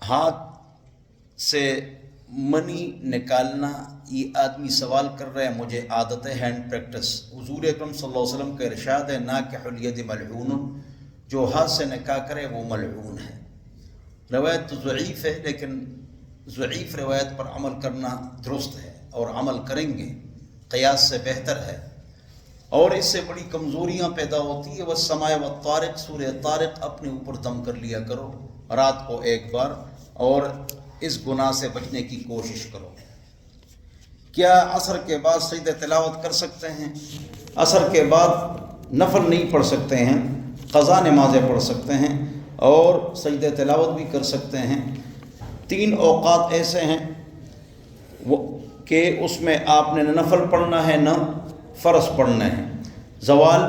ہاتھ سے منی نکالنا، یہ آدمی سوال کر رہا ہے، مجھے عادت ہے ہینڈ پریکٹس۔ حضور اکرم صلی اللہ علیہ وسلم کا ارشاد ہے، ناکح الید ملعون، جو ہاتھ سے نکاح کرے وہ ملعون ہے۔ روایت تو ضعیف ہے، لیکن ضعیف روایت پر عمل کرنا درست ہے، اور عمل کریں گے، قیاس سے بہتر ہے۔ اور اس سے بڑی کمزوریاں پیدا ہوتی ہے۔ والسماء والطارق، سورہ طارق اپنے اوپر دم کر لیا کرو رات کو ایک بار، اور اس گناہ سے بچنے کی کوشش کرو۔ کیا عصر کے بعد سجدہ تلاوت کر سکتے ہیں؟ عصر کے بعد نفل نہیں پڑھ سکتے ہیں، قضا نمازیں پڑھ سکتے ہیں، اور سجدہ تلاوت بھی کر سکتے ہیں۔ 3 اوقات ایسے ہیں وہ کہ اس میں آپ نے نہ نفل پڑھنا ہے نہ فرض پڑھنا ہے۔ زوال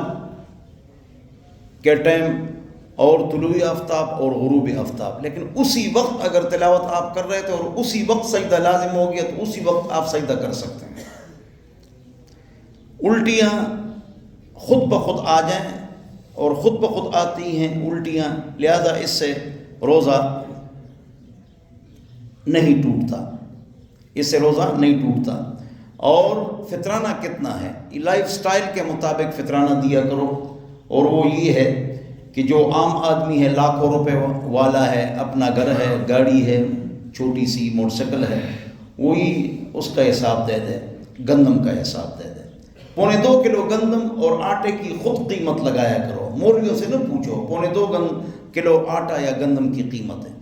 کے ٹائم اور طلوع آفتاب اور غروب آفتاب، لیکن اسی وقت اگر تلاوت آپ کر رہے تھے اور اسی وقت سجدہ لازم ہو گیا تو اسی وقت آپ سجدہ کر سکتے ہیں۔ الٹیاں خود بخود آ جائیں، اور خود بخود آتی ہیں الٹیاں، لہذا اس سے روزہ نہیں ٹوٹتا، اس سے روزہ نہیں ٹوٹتا۔ اور فطرانہ کتنا ہے؟ لائف سٹائل کے مطابق فطرانہ دیا کرو، اور وہ یہ ہے کہ جو عام آدمی ہے، لاکھوں روپے والا ہے، اپنا گھر ہے، گاڑی ہے، چھوٹی سی موٹر سائیکل ہے، وہی اس کا حساب دے دے، گندم کا حساب دے دے۔ 2.25 کلو گندم اور آٹے کی خود قیمت لگایا کرو، مولویوں سے نہ پوچھو 2.25 کلو آٹا یا گندم کی قیمت ہے،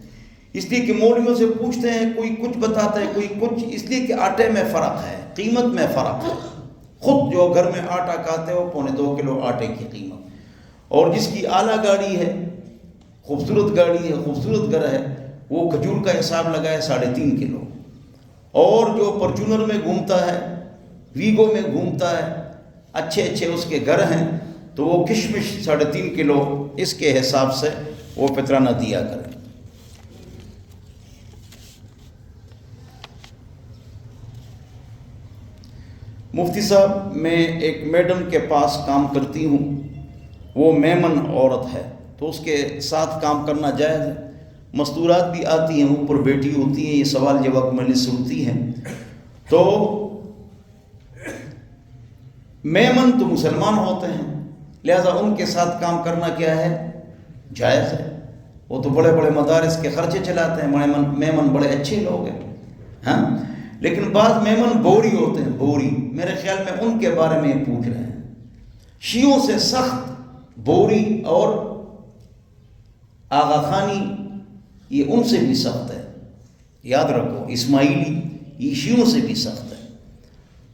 اس لیے کہ مولویوں سے پوچھتے ہیں، کوئی کچھ بتاتا ہے، کوئی کچھ، اس لیے کہ آٹے میں فرق ہے، قیمت میں فرق ہے۔ خود جو گھر میں آٹا کھاتے ہو 2.25 کلو آٹے کی قیمت، اور جس کی اعلیٰ گاڑی ہے، خوبصورت گاڑی ہے، خوبصورت گھر ہے، وہ کھجور کا حساب لگائے 3.5 کلو، اور جو پرچونر میں گھومتا ہے، ویگو میں گھومتا ہے، اچھے اچھے اس کے گھر ہیں، تو وہ کشمش 3.5 کلو اس کے حساب سے وہ فطرانہ دیا کرے۔ مفتی صاحب، میں ایک میڈم کے پاس کام کرتی ہوں، وہ میمن عورت ہے، تو اس کے ساتھ کام کرنا جائز ہے؟ مستورات بھی آتی ہیں، اوپر بیٹھی ہوتی ہیں، یہ سوال جواب مجلس ہوتی ہیں، تو میمن تو مسلمان ہوتے ہیں، لہذا ان کے ساتھ کام کرنا کیا ہے؟ جائز ہے۔ وہ تو بڑے بڑے مدارس کے خرچے چلاتے ہیں، میمن بڑے اچھے لوگ ہیں، ہاں، لیکن بعض میمن بوری ہوتے ہیں، بوری، میرے خیال میں ان کے بارے میں پوچھ رہے ہیں۔ شیعوں سے سخت بوری اور آغا خانی، یہ ان سے بھی سخت ہے، یاد رکھو، اسماعیلی یہ شیعوں سے بھی سخت ہے۔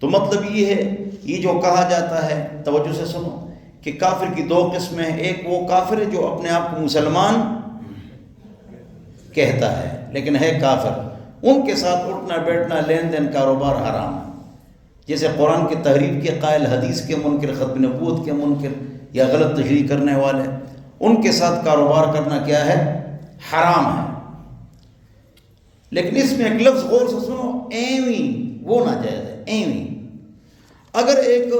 تو مطلب یہ ہے، یہ جو کہا جاتا ہے، توجہ سے سنو، کہ کافر کی 2 قسمیں ہیں، ایک وہ کافر ہے جو اپنے آپ کو مسلمان کہتا ہے لیکن ہے کافر، ان کے ساتھ اٹھنا بیٹھنا، لین دین، کاروبار حرام ہے، جیسے قرآن کی تحریف کے قائل، حدیث کے منکر، ختم نبوت کے منکر، یا غلط تشریح کرنے والے، ان کے ساتھ کاروبار کرنا کیا ہے؟ حرام ہے۔ لیکن اس میں ایک لفظ غور سے سنو، ایویں، وہ ناجائز ہے، ایویں۔ اگر ایک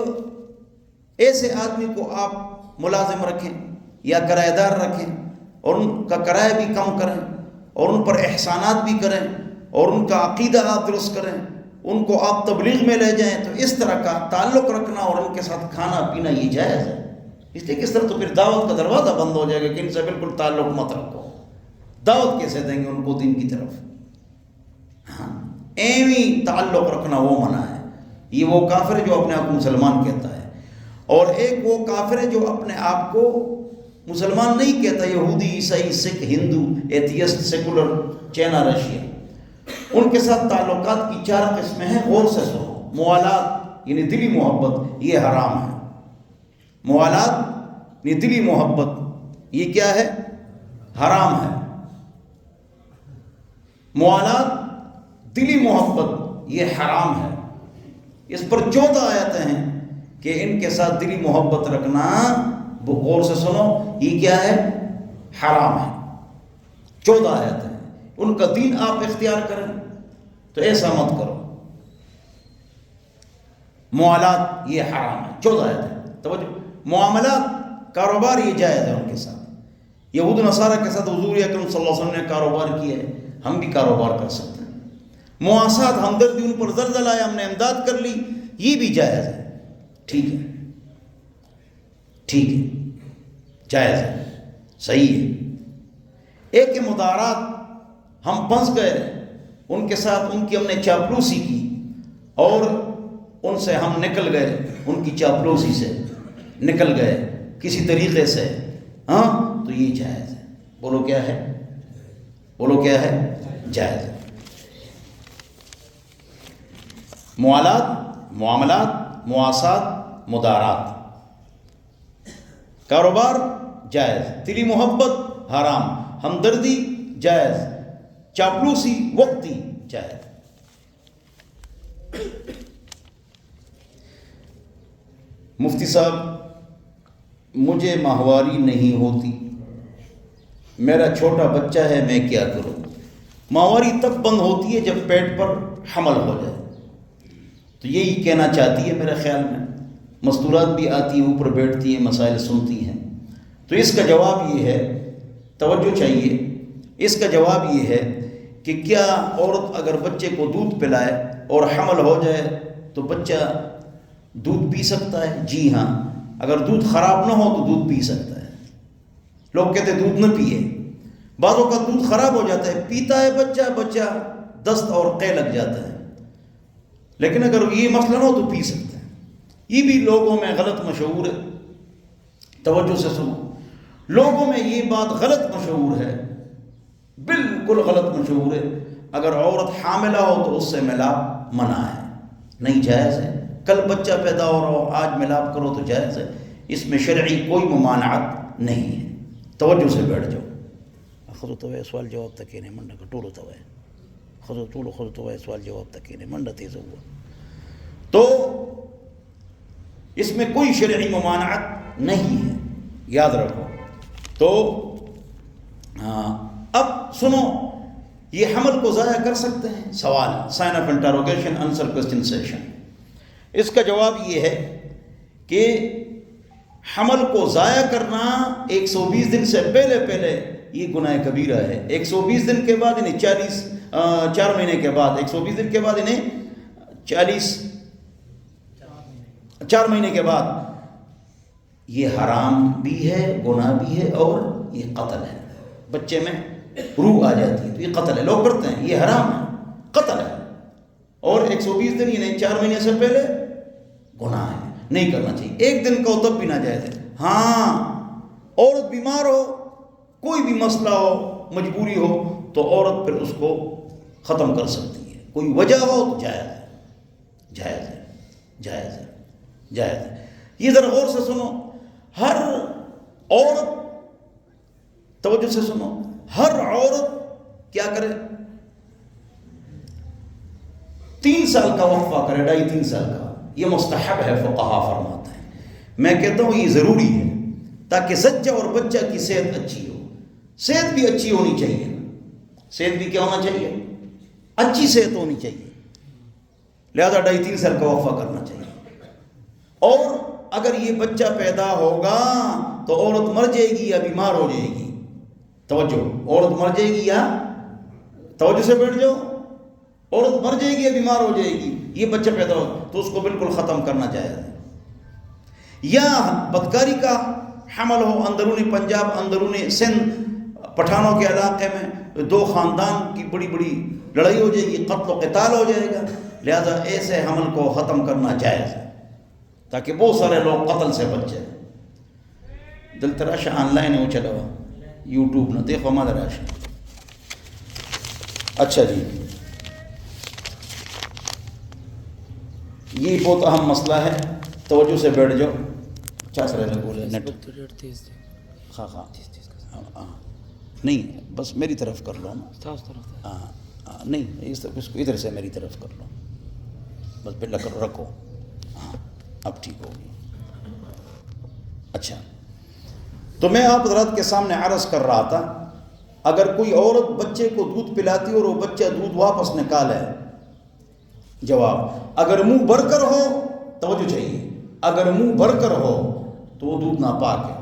ایسے آدمی کو آپ ملازم رکھیں یا کرایہ دار رکھیں، اور ان کا کرایہ بھی کم کریں، اور ان پر احسانات بھی کریں، اور ان کا عقیدہ آپ درست کریں، ان کو آپ تبلیغ میں لے جائیں، تو اس طرح کا تعلق رکھنا اور ان کے ساتھ کھانا پینا یہ جائز ہے۔ اس لیے کس طرح تو پھر دعوت کا دروازہ بند ہو جائے گا کہ ان سے بالکل تعلق مت رکھو، دعوت کیسے دیں گے ان کو دین کی طرف؟ ہاں، ایویں تعلق رکھنا وہ منع ہے۔ یہ وہ کافر ہے جو اپنے آپ کو مسلمان کہتا ہے، اور ایک وہ کافر ہے جو اپنے آپ کو مسلمان نہیں کہتا، یہودی، عیسائی، سکھ، ہندو، ایتھیسٹ، سیکولر، چائنا، رشیا، ان کے ساتھ تعلقات کی 4 قسمیں ہیں، غور سے سنو۔ موالات یعنی دلی محبت، یہ حرام ہے۔ موالات یعنی دلی محبت، یہ کیا ہے؟ حرام ہے۔ موالات دلی محبت یہ حرام ہے۔ اس پر 14 آیتیں ہیں کہ ان کے ساتھ دلی محبت رکھنا، غور سے سنو، یہ کیا ہے؟ حرام ہے۔ 14 آیتیں ہیں، ان کا دین آپ اختیار کریں تو ایسا مت کرو۔ موالات یہ حرام ہے، 14 آیتیں۔ توجہ، معاملات، کاروبار یہ جائز ہے ان کے ساتھ، یہود نصارہ کے ساتھ حضور اکرم صلی اللہ علیہ وسلم نے کاروبار کیا ہے، ہم بھی کاروبار کر سکتے ہیں۔ مواسات، ہمدردی، ان پر زلزلہ آیا ہم نے امداد کر لی، یہ بھی جائز ہے، ٹھیک ہے، ٹھیک ہے، جائز ہے، صحیح ہے۔ ایک کہ مدارات، ہم پھنس گئے ان کے ساتھ، ان کی ہم نے چاپلوسی کی اور ان سے ہم نکل گئے، ان کی چاپلوسی سے نکل گئے کسی طریقے سے، ہاں تو یہ جائز ہے۔ بولو کیا ہے؟ بولو کیا ہے؟ جائز ہے۔ موالات، معاملات، مواسات، مدارات، کاروبار جائز، دلی محبت حرام، ہمدردی جائز، چاپلوسی وقتی جائز۔ مفتی صاحب مجھے ماہواری نہیں ہوتی، میرا چھوٹا بچہ ہے، میں کیا کروں؟ ماہواری تب بند ہوتی ہے جب پیٹ پر حمل ہو جائے، تو یہی کہنا چاہتی ہے میرے خیال میں۔ مستورات بھی آتی ہیں، اوپر بیٹھتی ہیں، مسائل سنتی ہیں، تو اس کا جواب یہ ہے، توجہ چاہیے، اس کا جواب یہ ہے کہ کیا عورت اگر بچے کو دودھ پلائے اور حمل ہو جائے تو بچہ دودھ پی سکتا ہے؟ جی ہاں، اگر دودھ خراب نہ ہو تو دودھ پی سکتا ہے۔ لوگ کہتے ہیں دودھ نہ پیے، بعضوں کا دودھ خراب ہو جاتا ہے، پیتا ہے بچہ دست اور قے لگ جاتا ہے، لیکن اگر یہ مسئلہ نہ ہو تو پی سکتا ہے۔ یہ بھی لوگوں میں غلط مشہور ہے، توجہ سے سنو، لوگوں میں یہ بات غلط مشہور ہے، بالکل غلط مشہور ہے، اگر عورت حاملہ ہو تو اس سے ملاپ منع ہے، نہیں جائز ہے۔ کل بچہ پیدا ہو رہا ہو، آج ملاپ کرو تو جائز ہے، اس میں شرعی کوئی ممانعت نہیں ہے۔ توجہ سے بیٹھ جاؤ، خود تو سوال جواب تک نہیں منڈا کا ٹولو تو ہے، خود تو سوال جواب تک نہیں منڈا تیز ہوا، تو اس میں کوئی شرعی ممانعت نہیں ہے، یاد رکھو۔ تو اب سنو، یہ حمل کو ضائع کر سکتے ہیں؟ سوال، sign of interrogation, answer question session. اس کا جواب یہ ہے کہ حمل کو ضائع کرنا 120 دن سے پہلے یہ گناہ کبیرہ ہے۔ 120 دن کے بعد انہیں 4 مہینے کے بعد 120 دن کے بعد انہیں 4 مہینے کے بعد یہ حرام بھی ہے، گناہ بھی ہے، اور یہ قتل ہے۔ بچے میں روح آ جاتی ہے تو یہ قتل ہے، لوگ کرتے ہیں، یہ حرام ہے، قتل ہے، اور 120 دن یعنی 4 مہینے سے پہلے گناہ ہے، نہیں کرنا چاہیے۔ 1 دن کا ہو تب بھی ناجائز ہے۔ ہاں، عورت بیمار ہو، کوئی بھی مسئلہ ہو، مجبوری ہو، تو عورت پھر اس کو ختم کر سکتی ہے، کوئی وجہ ہو تو جائز ہے، جائز ہے، جائز ہے، جائز ہے۔ یہ ذرا غور سے سنو، ہر عورت، توجہ سے سنو، ہر عورت کیا کرے؟ 3 سال کا وقفہ کرے، 2.5-3 سال کا، یہ مستحب ہے، فقہا فرماتے ہیں۔ میں کہتا ہوں یہ ضروری ہے تاکہ زچہ اور بچہ کی صحت اچھی ہو۔ صحت بھی اچھی ہونی چاہیے، صحت بھی کیا ہونا چاہیے؟ اچھی صحت ہونی چاہیے، لہذا 2.5-3 سال کا وقفہ کرنا چاہیے۔ اور اگر یہ بچہ پیدا ہوگا تو عورت مر جائے گی یا بیمار ہو جائے گی؟ توجہ، عورت مر جائے گی یا، توجہ سے بیٹھ جاؤ، عورت مر جائے گی یا بیمار ہو جائے گی، یہ بچہ پیدا ہو تو اس کو بالکل ختم کرنا چاہیے۔ یا بدکاری کا حمل ہو، اندرونی پنجاب، اندرونی سندھ، پٹھانوں کے علاقے میں 2 خاندان کی بڑی لڑائی ہو جائے گی، قتل و قتال ہو جائے گا، لہذا ایسے حمل کو ختم کرنا جائز ہے تاکہ بہت سارے لوگ قتل سے بچ جائیں۔ دل تراشا آن لائن ہے وہ چلا ہوا، یوٹیوب نہ دیکھو ہمارا راشا۔ اچھا جی، یہ بہت اہم مسئلہ ہے، توجہ سے بیٹھ جاؤ۔ کیا کرے لوگ بولے نیٹ، ہاں نہیں، بس میری طرف کر لو نا، ہاں نہیں، اس کو ادھر سے میری طرف کر لو، بس پھر رکھو، ہاں اب ٹھیک ہوگی۔ اچھا، تو میں آپ حضرات کے سامنے عرض کر رہا تھا، اگر کوئی عورت بچے کو دودھ پلاتی اور وہ بچہ دودھ واپس نکالے، جواب، اگر منہ بھر کر ہو، توجہ چاہیے، اگر منہ بھر کر ہو تو وہ دودھ ناپاک ہے،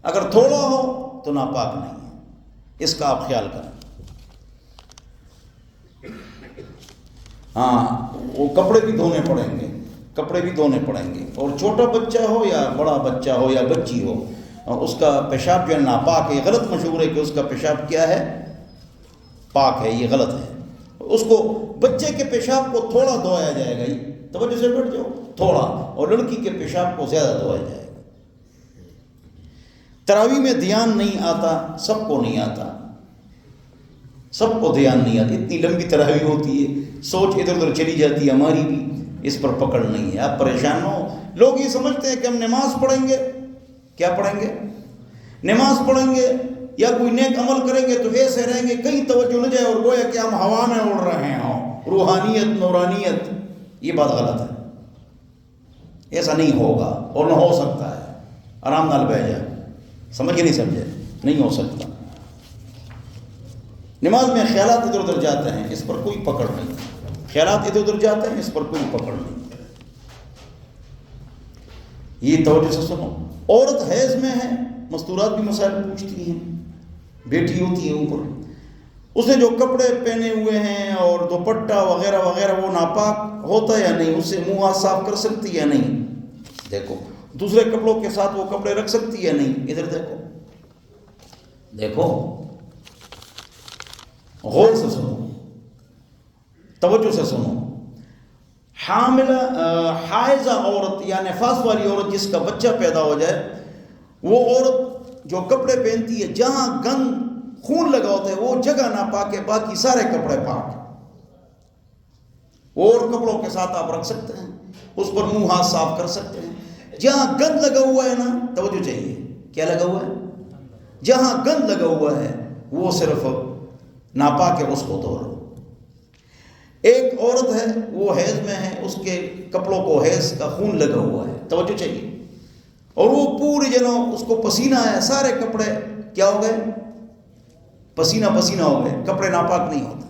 اگر تھوڑا ہو تو ناپاک نہیں ہے، اس کا آپ خیال کریں۔ ہاں، وہ کپڑے بھی دھونے پڑیں گے، کپڑے بھی دھونے پڑیں گے، اور چھوٹا بچہ ہو یا بڑا بچہ ہو یا بچی ہو، اس کا پیشاب جو ہے ناپاک ہے۔ یہ غلط مشہور ہے کہ اس کا پیشاب کیا ہے؟ پاک ہے، یہ غلط ہے۔ اس کو بچے کے پیشاب کو تھوڑا دھویا جائے گا، توجہ سے بیٹھ جاؤ، تھوڑا، اور لڑکی کے پیشاب کو زیادہ دھویا جائے گا۔ تراویح میں دھیان نہیں آتا، سب کو نہیں آتا، سب کو دھیان نہیں آتا، اتنی لمبی تراویح ہوتی ہے، سوچ ادھر ادھر چلی جاتی ہے، ہماری بھی اس پر پکڑ نہیں ہے۔ آپ پریشان ہو، لوگ یہ سمجھتے ہیں کہ ہم نماز پڑھیں گے، کیا پڑھیں گے؟ نماز پڑھیں گے یا کوئی نیک عمل کریں گے تو ایسے رہیں گے، کہیں توجہ نہ جائے اور گویا کہ ہم ہوا میں اڑ رہے ہوں، روحانیت، نورانیت۔ یہ بات غلط ہے، ایسا نہیں ہوگا اور نہ ہو سکتا ہے۔ آرام نال بیٹھ جائے، سمجھے نہیں سمجھے؟ نہیں ہو سکتا۔ نماز میں خیالات ادھر ادھر جاتے ہیں، اس پر کوئی پکڑ نہیں، خیالات ادھر ادھر جاتے ہیں، اس پر کوئی پکڑ نہیں۔ یہ توجہ سے سنو۔ عورت حیض میں ہے، مستورات بھی مسائل پوچھتی ہیں، بیٹی ہوتی ہے اوپر، اس نے جو کپڑے پہنے ہوئے ہیں اور دوپٹہ وغیرہ وغیرہ وہ ناپاک ہوتا ہے یا نہیں؟ اس سے منہ ہاتھ صاف کر سکتی ہے یا نہیں؟ دیکھو، دوسرے کپڑوں کے ساتھ وہ کپڑے رکھ سکتی ہے یا نہیں؟ ادھر دیکھو، دیکھو، غور سے سنو، توجہ سے سنو۔ حائضہ عورت یا نفاس والی عورت جس کا بچہ پیدا ہو جائے، وہ عورت جو کپڑے پہنتی ہے جہاں گند خون لگا ہوتا ہے وہ جگہ ناپاک ہے، باقی سارے کپڑے پاک ہیں۔ اور کپڑوں کے ساتھ آپ رکھ سکتے ہیں، اس پر منہ ہاتھ صاف کر سکتے ہیں۔ جہاں گند لگا ہوا ہے نا، توجہ چاہیے، کیا لگا ہوا ہے؟ جہاں گند لگا ہوا ہے وہ صرف ناپاک ہے، اس کو دھو لو۔ ایک عورت ہے، وہ حیض میں ہے، اس کے کپڑوں کو حیض کا خون لگا ہوا ہے، توجہ چاہیے، اور وہ پوری جنوں اس کو پسینہ ہے، سارے کپڑے کیا ہو گئے؟ پسینہ پسینہ ہو گئے، کپڑے ناپاک نہیں ہوتے۔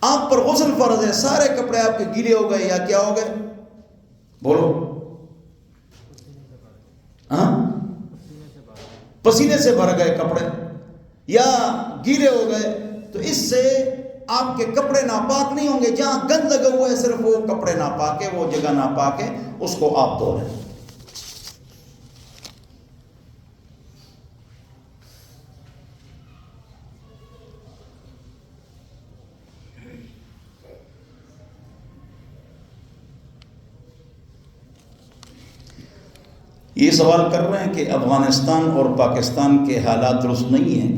آپ پر غسل فرض ہے، سارے کپڑے آپ کے گیلے ہو گئے یا کیا ہو گئے؟ بولو، ہاں، پسینے سے بھر گئے کپڑے یا گیلے ہو گئے، تو اس سے آپ کے کپڑے ناپاک نہیں ہوں گے۔ جہاں گند لگا ہوا ہے صرف وہ کپڑے ناپاک ہے، وہ جگہ ناپاک ہے، اس کو آپ دھو لیں۔ یہ سوال کر رہے ہیں کہ افغانستان اور پاکستان کے حالات درست نہیں ہیں،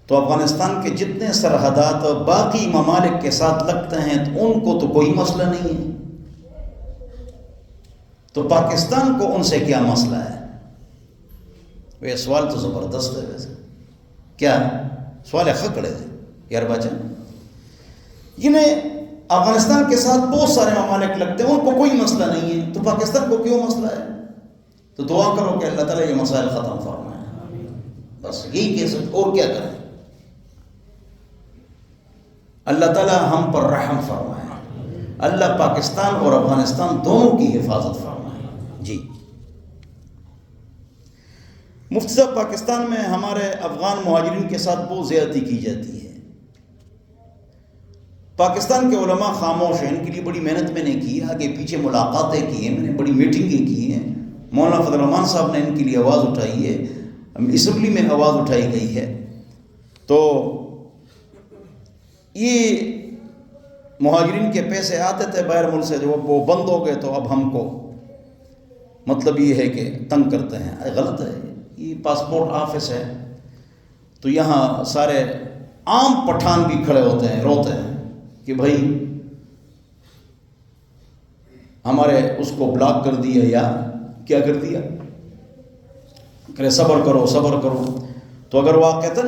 تو افغانستان کے جتنے سرحدات باقی ممالک کے ساتھ لگتے ہیں تو ان کو تو کوئی مسئلہ نہیں ہے، تو پاکستان کو ان سے کیا مسئلہ ہے؟ یہ سوال تو زبردست ہے، ویسے کیا سوال خکڑے ہے یار بچہ۔ انہیں افغانستان کے ساتھ بہت سارے ممالک لگتے ہیں، ان کو کوئی مسئلہ نہیں ہے، تو پاکستان کو کیوں مسئلہ ہے؟ تو دعا کرو کہ اللہ تعالیٰ یہ مسائل ختم فرمائے، بس یہی کہہ سکتے، اور کیا کریں؟ اللہ تعالیٰ ہم پر رحم فرمائے، اللہ پاکستان اور افغانستان دونوں کی حفاظت فرمائے۔ جی، مفتی صاحب، پاکستان میں ہمارے افغان مہاجرین کے ساتھ بہت زیادتی کی جاتی ہے، پاکستان کے علماء خاموش ہیں، ان کے لیے بڑی محنت میں نے کی، آگے پیچھے ملاقاتیں کی ہیں، میں نے بڑی میٹنگیں کی ہیں، مولانا فضل الرحمان صاحب نے ان کے لیے آواز اٹھائی ہے، اسمبلی میں آواز اٹھائی گئی ہے۔ تو یہ مہاجرین کے پیسے آتے تھے باہر ملک سے، جو وہ بند ہو گئے تو اب ہم کو مطلب یہ ہے کہ تنگ کرتے ہیں، غلط ہے۔ یہ پاسپورٹ آفس ہے، تو یہاں سارے عام پٹھان بھی کھڑے ہوتے ہیں، روتے ہیں کہ بھائی ہمارے اس کو بلاک کر دیا یا کیا کر دیا، کہ صبر کرو صبر کرو۔ تو اگر واقعتاً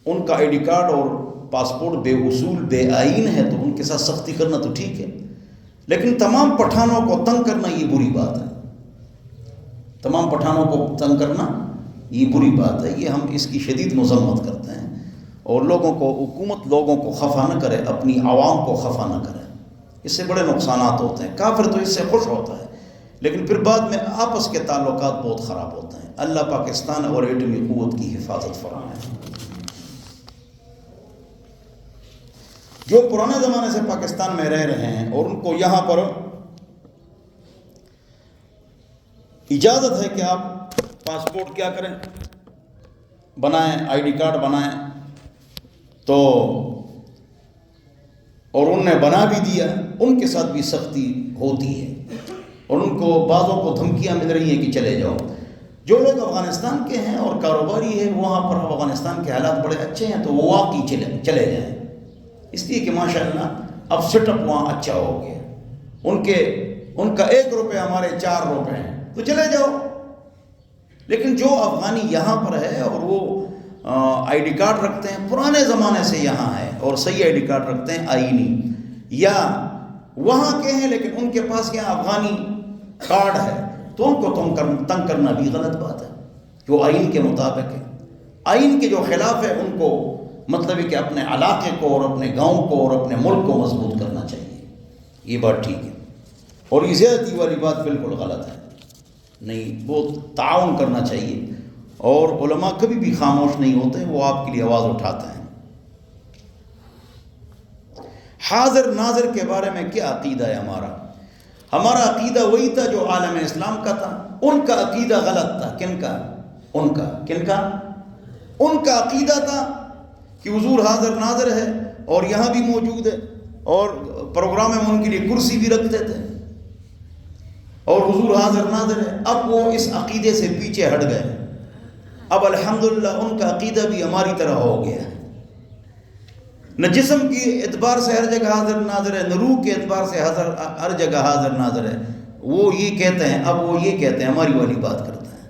ان کا آئی ڈی کارڈ اور پاسپورٹ بے اصول بے آئین ہے تو ان کے ساتھ سختی کرنا تو ٹھیک ہے، لیکن تمام پٹھانوں کو تنگ کرنا یہ بری بات ہے، تمام پٹھانوں کو تنگ کرنا یہ بری بات ہے، یہ ہم اس کی شدید مذمت کرتے ہیں، اور لوگوں کو، حکومت لوگوں کو خفا نہ کرے، اپنی عوام کو خفا نہ کرے، اس سے بڑے نقصانات ہوتے ہیں۔ کافر تو اس سے خوش ہوتا ہے، لیکن پھر بعد میں آپس کے تعلقات بہت خراب ہوتے ہیں. اللہ پاکستان اور ایٹمی قوت کی حفاظت فرمائے. جو پرانے زمانے سے پاکستان میں رہ رہے ہیں اور ان کو یہاں پر اجازت ہے کہ آپ پاسپورٹ کیا کریں، بنائیں، آئی ڈی کارڈ بنائیں، تو اور انہوں نے بنا بھی دیا، ان کے ساتھ بھی سختی ہوتی ہے اور ان کو بعضوں کو دھمکیاں مل رہی ہیں کہ چلے جاؤ. جو لوگ افغانستان کے ہیں اور کاروباری ہیں، وہاں پر افغانستان کے حالات بڑے اچھے ہیں تو وہ واقعی چلے جائیں، اس لیے کہ ماشاءاللہ اب سیٹ اپ وہاں اچھا ہو گیا. ان کا 1 روپے ہمارے 4 روپے ہیں تو چلے جاؤ. لیکن جو افغانی یہاں پر ہے اور وہ آئی ڈی کارڈ رکھتے ہیں، پرانے زمانے سے یہاں ہے اور صحیح آئی ڈی کارڈ رکھتے ہیں آئینی، یا وہاں کے ہیں لیکن ان کے پاس یہاں افغانی کارڈ ہے، تو ان کو تنگ کرنا بھی غلط بات ہے. جو آئین کے مطابق ہے، آئین کے جو خلاف ہے ان کو مطلب ہے کہ اپنے علاقے کو اور اپنے گاؤں کو اور اپنے ملک کو مضبوط کرنا چاہیے. یہ بات ٹھیک ہے، اور یہ زیادتی والی بات بالکل غلط ہے. نہیں، بہت تعاون کرنا چاہیے، اور علماء کبھی بھی خاموش نہیں ہوتے، وہ آپ کے لیے آواز اٹھاتے ہیں. حاضر ناظر کے بارے میں کیا عقیدہ ہے ہمارا عقیدہ وہی تھا جو عالم اسلام کا تھا. ان کا عقیدہ غلط تھا. کن کا ان کا عقیدہ تھا کہ حضور حاضر ناظر ہے اور یہاں بھی موجود ہے، اور پروگرام میں ان کے لیے کرسی بھی رکھتے تھے اور حضور حاضر ناظر ہے. اب وہ اس عقیدے سے پیچھے ہٹ گئے. اب الحمدللہ ان کا عقیدہ بھی ہماری طرح ہو گیا ہے. نہ جسم کی اعتبار سے ہر جگہ حاضر ناظر ہے، نہ روح کے اعتبار سے ہر جگہ حاضر ناظر ہے. وہ یہ کہتے ہیں، اب وہ یہ کہتے ہیں، ہماری والی بات کرتے ہیں.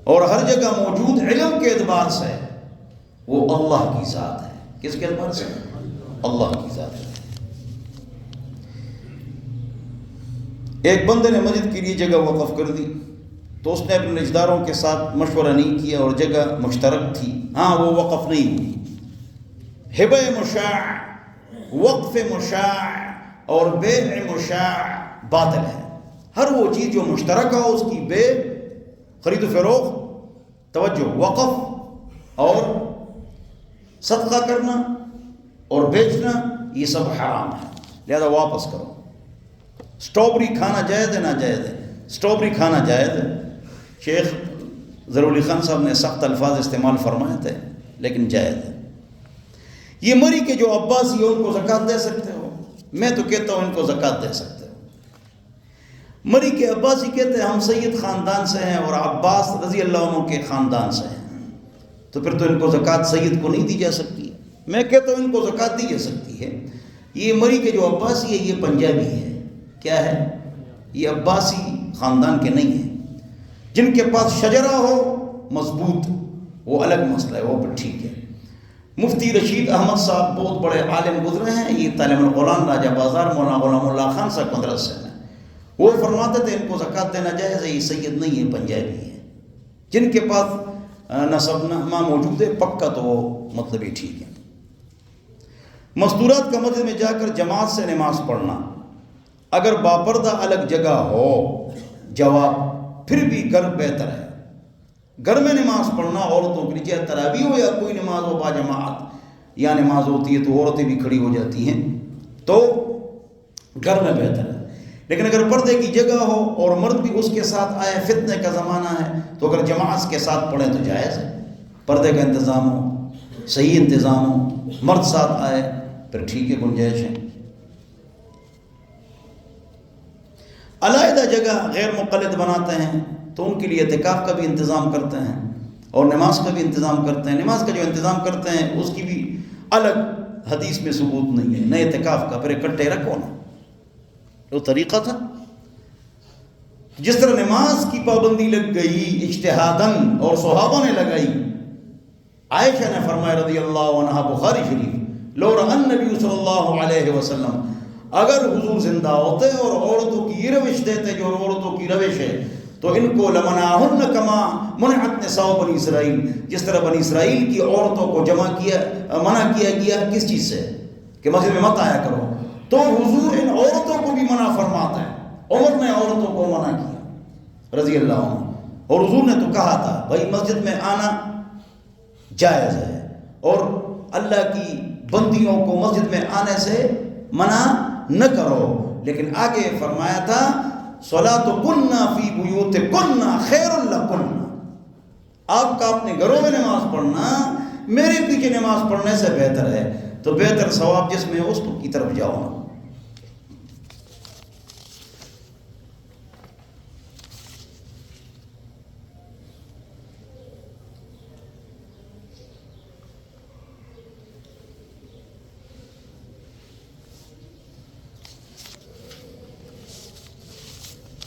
اور ہر جگہ موجود علم کے اعتبار سے وہ اللہ کی ذات ہے. کس کے اعتبار سے؟ اللہ کی ذات ہے. ایک بندے نے مسجد کے لیے جگہ وقف کر دی تو اس نے اپنے رشتہ داروں کے ساتھ مشورہ نہیں کیا اور جگہ مشترک تھی. ہاں، وہ وقف نہیں ہوئی. ہبہ مشاع، وقف مشاع اور بیع مشاع باطل ہے. ہر وہ چیز جو مشترک ہو اس کی بے، خرید و فروخت، توجہ، وقف اور صدقہ کرنا اور بیچنا، یہ سب حرام ہے. لہذا واپس کرو. سٹرابری کھانا جائز ہے؟ نہ جائز ہے. سٹرابری کھانا جائز ہے. شیخ ظہور علی خان صاحب نے سخت الفاظ استعمال فرمائے تھے، لیکن جائز ہے. یہ مری کے جو عباسی ہیں ان کو زکوٰۃ دے سکتے ہو؟ میں تو کہتا ہوں ان کو زکوٰۃ دے سکتے ہو. مری کے عباسی کہتے ہیں ہم سید خاندان سے ہیں اور عباس رضی اللہ عنہ کے خاندان سے ہیں، تو پھر تو ان کو زکوٰۃ سید کو نہیں دی جا سکتی. میں کہتا ہوں ان کو زکوٰۃ دی جا سکتی ہے. یہ مری کے جو عباسی ہے یہ پنجابی ہے. کیا ہے؟ یہ عباسی خاندان کے نہیں ہیں. جن کے پاس شجرہ ہو مضبوط، وہ الگ مسئلہ ہے، وہ پھر ٹھیک ہے. مفتی رشید احمد صاحب بہت بڑے عالم گزرے ہیں، یہ تعلیم القرآن راجہ بازار مولانا غلام اللہ خان صاحب مدرسے میں، وہ فرماتے تھے ان کو زکوٰۃ دینا جائز ہے. یہ سید نہیں ہے، پنجابی ہے. جن کے پاس نسب نامہ موجود ہے پکا تو وہ مطلب ہی ٹھیک ہے. مستورات کا مسجد میں جا کر جماعت سے نماز پڑھنا اگر باپردہ الگ جگہ ہو، جواب پھر بھی گھر بہتر ہے. گھر میں نماز پڑھنا عورتوں کے لیے، چاہے تراویح ہو یا کوئی نماز ہو باجماعت یا نماز ہوتی ہے تو عورتیں بھی کھڑی ہو جاتی ہیں، تو گھر میں بہتر ہے. لیکن اگر پردے کی جگہ ہو اور مرد بھی اس کے ساتھ آئے، فتنے کا زمانہ ہے، تو اگر جماعت کے ساتھ پڑھیں تو جائز ہے. پردے کا انتظام ہو، صحیح انتظام ہو، مرد ساتھ آئے، پھر ٹھیک ہے، گنجائش ہے. علیحدہ جگہ غیر مقلد بناتے ہیں تو ان کے لیے اعتکاف کا بھی انتظام کرتے ہیں اور نماز کا بھی انتظام کرتے ہیں. نماز کا جو انتظام کرتے ہیں اس کی بھی الگ حدیث میں ثبوت نہیں ہے، نہ اعتکاف کا. پھر اکٹھے رکھو نا، وہ طریقہ تھا. جس طرح نماز کی پابندی لگ گئی اجتہاداً اور صحابہ نے لگائی. عائشہ نے فرمایا رضی اللہ عنہا، بخاری شریف، لو رأى النبی صلی اللہ علیہ وسلم، اگر حضور زندہ ہوتے اور عورتوں کی یہ روش دیتے جو عورتوں کی روش ہے، تو ان کو لمنعہن کما منعت نساء بنی اسرائیل، جس طرح بنی اسرائیل کی عورتوں کو منع کیا گیا کس چیز سے کہ مسجد میں مت آیا کرو، تو حضور ان عورتوں کو بھی منع فرماتا ہے. عمر نے عورتوں کو منع کیا رضی اللہ عنہ، اور حضور نے تو کہا تھا بھائی مسجد میں آنا جائز ہے اور اللہ کی بندیوں کو مسجد میں آنے سے منع نہ کرو، لیکن آگے فرمایا تھا صلاۃکن فی بیوتکن خیر لکن، آپ کا اپنے گھروں میں نماز پڑھنا میرے پیچھے نماز پڑھنے سے بہتر ہے، تو بہتر ثواب جس میں ہے اس کی طرف جاؤ نا۔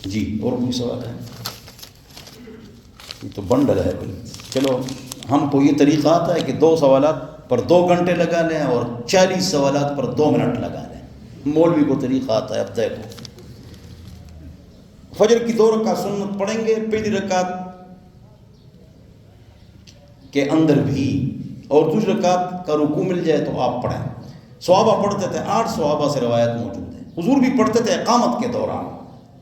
جی اور کوئی سوال ہے؟ یہ تو بنڈل ہے بھائی، چلو ہم کو یہ طریقہ آتا ہے کہ 2 سوالات پر 2 گھنٹے لگا لیں اور 40 سوالات پر 2 منٹ لگا لیں، مولوی کو طریقہ آتا ہے۔ اب دیکھو فجر کی 2 رکعت سنت پڑھیں گے، پہلی رکعت کے اندر بھی، اور دوسری رکعت کا رکوع مل جائے تو آپ پڑھیں۔ صحابہ پڑھتے تھے، 8 صحابہ سے روایت موجود ہے، حضور بھی پڑھتے تھے اقامت کے دوران۔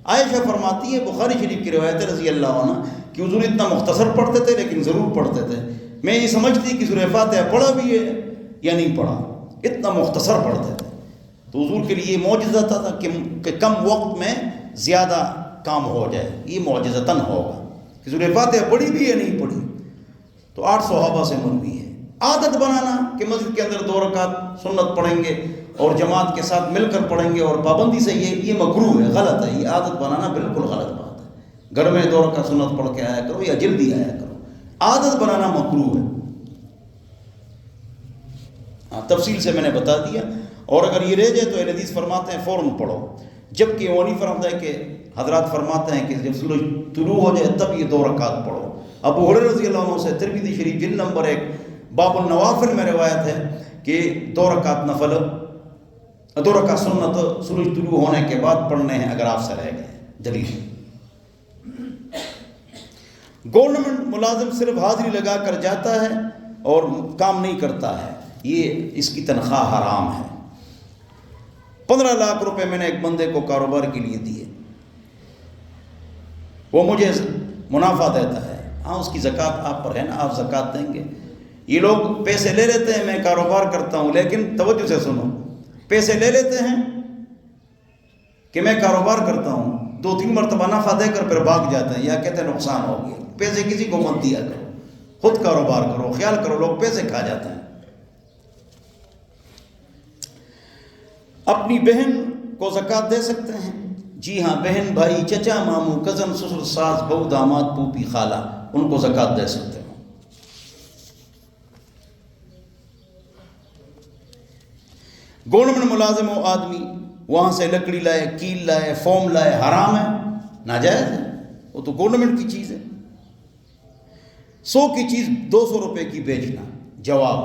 عائشہ فرماتی ہے، بخاری شریف کی روایت ہے رضی اللہ عنہ، کہ حضور اتنا مختصر پڑھتے تھے لیکن ضرور پڑھتے تھے، میں یہ سمجھتی کہ سورہ فاتحہ پڑھا بھی ہے یا نہیں پڑھا، اتنا مختصر پڑھتے تھے۔ تو حضور کے لیے یہ معجزہ تھا کہ کم وقت میں زیادہ کام ہو جائے، یہ معجزتاً ہوگا کہ سورہ فاتحہ پڑھی بھی یا نہیں پڑھی۔ تو 8 صحابہ سے مروی ہے۔ عادت بنانا کہ مسجد کے اندر 2 رکعت سنت پڑھیں گے اور جماعت کے ساتھ مل کر پڑھیں گے اور پابندی سے، یہ مکروہ ہے، غلط ہے، یہ عادت بنانا بالکل غلط بات ہے۔ گھر میں 2 رکعت سنت پڑھ کے آیا کرو یا جلدی آیا کرو، عادت بنانا مکروہ ہے۔ تفصیل سے میں نے بتا دیا، اور اگر یہ رہ جائے تو اہل حدیث فرماتے ہیں فوراً پڑھو، جبکہ وہ نہیں فرماتا ہے کہ حضرات فرماتے ہیں کہ جب سورج طلوع ہو جائے تب یہ 2 رکعت پڑھو۔ ابو ہریرہ رضی اللہ عنہ سے ترمذی شریف جلد نمبر 1 باب النوافل میں روایت ہے کہ 2 رکعت نفل، 2 رکعت سنت سورج طلوع ہونے کے بعد پڑھنے ہیں اگر آپ سے رہ گئے۔ دلیل، گورنمنٹ ملازم صرف حاضری لگا کر جاتا ہے اور کام نہیں کرتا ہے، یہ اس کی تنخواہ حرام ہے۔ 15 لاکھ روپے میں نے ایک بندے کو کاروبار کے لیے دیے، وہ مجھے منافع دیتا ہے، ہاں اس کی زکوٰۃ آپ پر ہے نا، آپ زکوٰۃ دیں گے۔ یہ لوگ پیسے لے لیتے ہیں، میں کاروبار کرتا ہوں، لیکن توجہ سے سنو، پیسے لے لیتے ہیں کہ میں کاروبار کرتا ہوں، 2-3 مرتبہ نفع دے کر پھر بھاگ جاتے ہیں یا کہتے ہیں نقصان ہو گیا۔ پیسے کسی کو مت دیا کرو، خود کاروبار کرو، خیال کرو لوگ پیسے کھا جاتے ہیں۔ اپنی بہن کو زکوٰۃ دے سکتے ہیں؟ جی ہاں، بہن، بھائی، چچا، ماموں، کزن، سسر، ساس، بہو، داماد، پھوپھی، خالہ، ان کو زکوٰۃ دے سکتے ہیں۔ گورنمنٹ ملازم ہو آدمی، وہاں سے لکڑی لائے، کیل لائے، فوم لائے، حرام ہے، ناجائز ہے، وہ تو گورنمنٹ کی چیز ہے۔ 100 کی چیز 200 روپے کی بیچنا۔ جواب،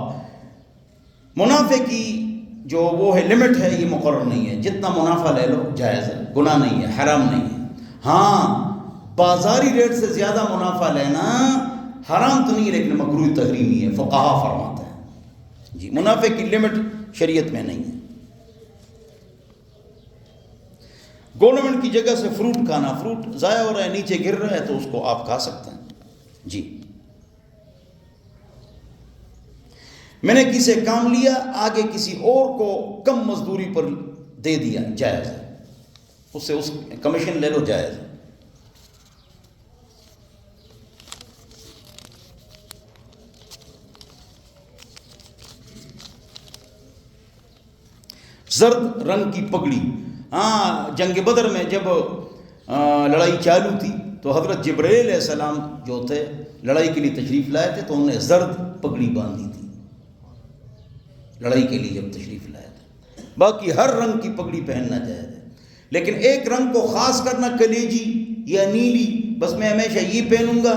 منافع کی جو وہ ہے لمٹ ہے، یہ مقرر نہیں ہے، جتنا منافع لے لو جائز ہے، گناہ نہیں ہے، حرام نہیں ہے۔ ہاں بازاری ریٹ سے زیادہ منافع لینا حرام تو نہیں ہے لیکن مکروہ تحریمی ہے، فقہا فرماتے ہیں۔ جی، منافع کی لمٹ شریعت میں نہیں ہے۔ گورنمنٹ کی جگہ سے فروٹ کھانا، فروٹ ضائع ہو رہا ہے، نیچے گر رہا ہے تو اس کو آپ کھا سکتے ہیں۔ جی، میں نے کسی سے کام لیا، آگے کسی اور کو کم مزدوری پر دے دیا، جائز ہے، اس سے اس کمیشن لے لو، جائز ہے۔ زرد رنگ کی پگڑی، ہاں جنگ بدر میں جب لڑائی چالو تھی تو حضرت جبرائیل علیہ السلام جو تھے لڑائی کے لیے تشریف لائے تھے، تو انہوں نے زرد پگڑی باندھی تھی لڑائی کے لیے جب تشریف لائے تھے۔ باقی ہر رنگ کی پگڑی پہننا جائز ہے، لیکن ایک رنگ کو خاص کرنا، کلیجی یا نیلی، بس میں ہمیشہ یہ پہنوں گا،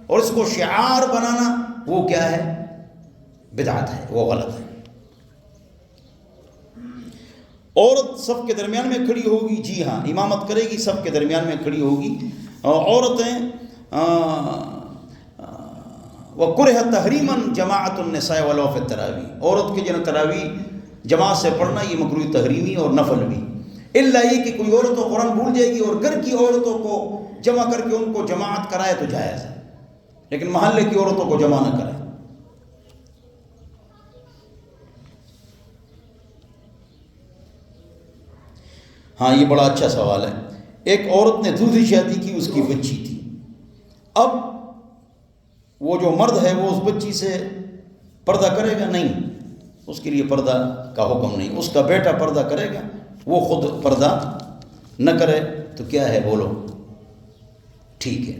اور اس کو شعار بنانا، وہ کیا ہے؟ بدعت ہے، وہ غلط ہے۔ عورت صف کے درمیان میں کھڑی ہوگی؟ جی ہاں، امامت کرے گی، صف کے درمیان میں کھڑی ہوگی۔ عورتیں وَكُرِهَ تَحْرِيمًا جَمَاعَةُ النِّسَاءِ وَلَوْ فِي التَّرَاوِيحِ، عورت کے جن تراویح جماعت سے پڑھنا یہ مکروہ تحریمی اور نفل بھی۔ الا یہ کہ کوئی عورت و قرآن بھول جائے گی اور گھر کی عورتوں کو جمع کر کے ان کو جماعت کرائے تو جائز ہے، لیکن محلے کی عورتوں کو جمع نہ کرے۔ ہاں یہ بڑا اچھا سوال ہے۔ ایک عورت نے دوسری شادی کی، اس کی بچی تھی، اب وہ جو مرد ہے وہ اس بچی سے پردہ کرے گا؟ نہیں، اس کے لیے پردہ کا حکم نہیں۔ اس کا بیٹا پردہ کرے گا، وہ خود پردہ نہ کرے تو کیا ہے؟ بولو، ٹھیک ہے،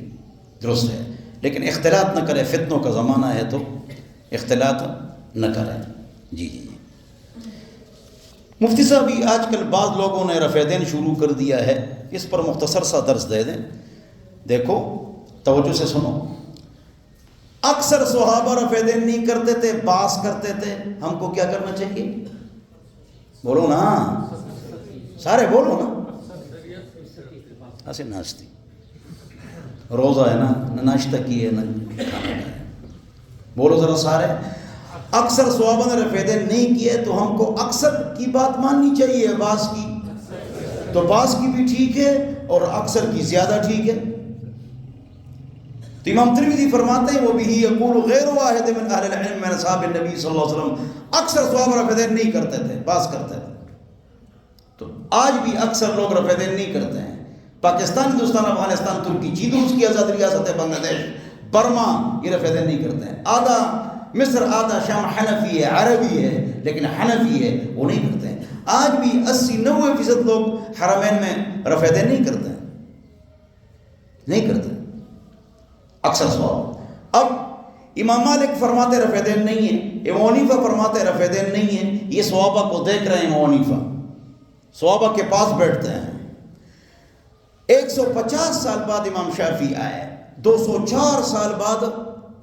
درست ہے، لیکن اختلاط نہ کرے، فتنوں کا زمانہ ہے تو اختلاط نہ کرے۔ جی جی جی مفتی صاحب، آج کل بعض لوگوں نے رفع دین شروع کر دیا ہے، اس پر مختصر سا درس دے دیں۔ دیکھو توجہ سے سنو، اکثر صحابہ رفع دین نہیں کرتے تھے، باس کرتے تھے، ہم کو کیا کرنا چاہیے؟ بولو نا، سارے بولو نا، ایسے ناشتی روزہ ہے نا، نہ ناشتہ کیے نہ کھانا کھایا، بولو ذرا سارے۔ اکثر صحابہ نے رفع دین نہیں کیے تو ہم کو اکثر کی بات ماننی چاہیے، باس کی تو باس کی بھی ٹھیک ہے اور اکثر کی زیادہ ٹھیک ہے۔ تو امام ترمذی فرماتے ہیں وہ بھی یقول غیر واحد من اہل العلم من اصحاب النبی صلی اللہ علیہ وسلم، اکثر صحابہ رفع دین نہیں کرتے تھے، باس کرتے تھے۔ تو آج بھی اکثر لوگ رفع دین نہیں کرتے ہیں۔ پاکستان، ہندوستان، افغانستان، ترکی، چین، روس کی آزاد ریاست ہے، بنگلہ دیش، برما، یہ رفع دین نہیں کرتے ہیں۔ آدھا مصر، آدھا شام حنفی ہے، عربی ہے، لیکن حنفی ہے، وہ نہیں کرتے ہیں۔ آج بھی 80-90% لوگ حرمین میں رفع دین نہیں کرتے ہیں، نہیں کرتے اکثر صحابہ۔ اب امام مالک فرماتے رفع دین نہیں ہے، امام حنیفہ فرماتے رفع دین نہیں ہے، یہ صحابہ کو دیکھ رہے ہیں۔ امام حنیفہ صحابہ کے پاس بیٹھتے ہیں۔ 150 سال بعد امام شافعی آئے، 204 سال بعد